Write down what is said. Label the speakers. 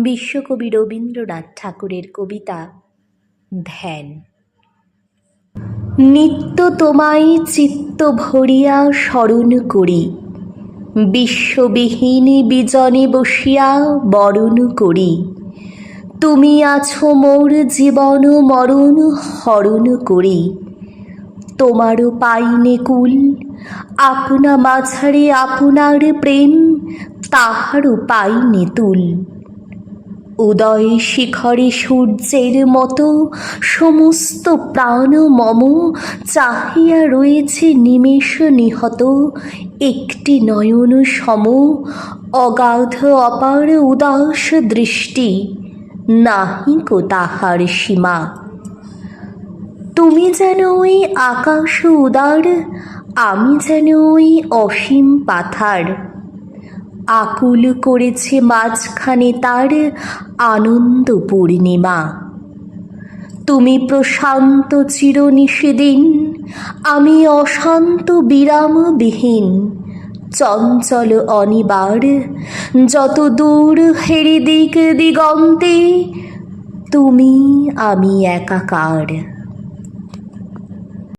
Speaker 1: বিশ্বকবি রবীন্দ্রনাথ ঠাকুরের কবিতা ধ্যান। নিত্য তোমায় চিত্ত ভরিয়া স্মরণ করি, বিশ্ববিহীন বিজনে বসিয়া বরণ করি। তুমি আছো মোর জীবন মরণ হরণ করি। তোমারও পাইনে কুল, আপনা মাঝারে আপনার প্রেম তাহারও পাইনে তুল। উদয় শিখরে সূর্যের মতো সমস্ত প্রাণ মম চাহিয়া রয়েছে নিমেষ নিহত একটি নয়ন সম। অগাধ অপার উদাস দৃষ্টি, নাহিক তাহার সীমা। তুমি যেন ওই আকাশ উদার, আমি যেন ওই অসীম পাথার। আকুল করেছে মাঝখানে তার আনন্দ পূর্ণিমা। তুমি প্রশান্ত চিরনিষেদিন, আমি অশান্ত বিরামবিহীন। চঞ্চল অনিবার যত দূর হেরি দিক দিগন্তে, তুমি আমি একাকার।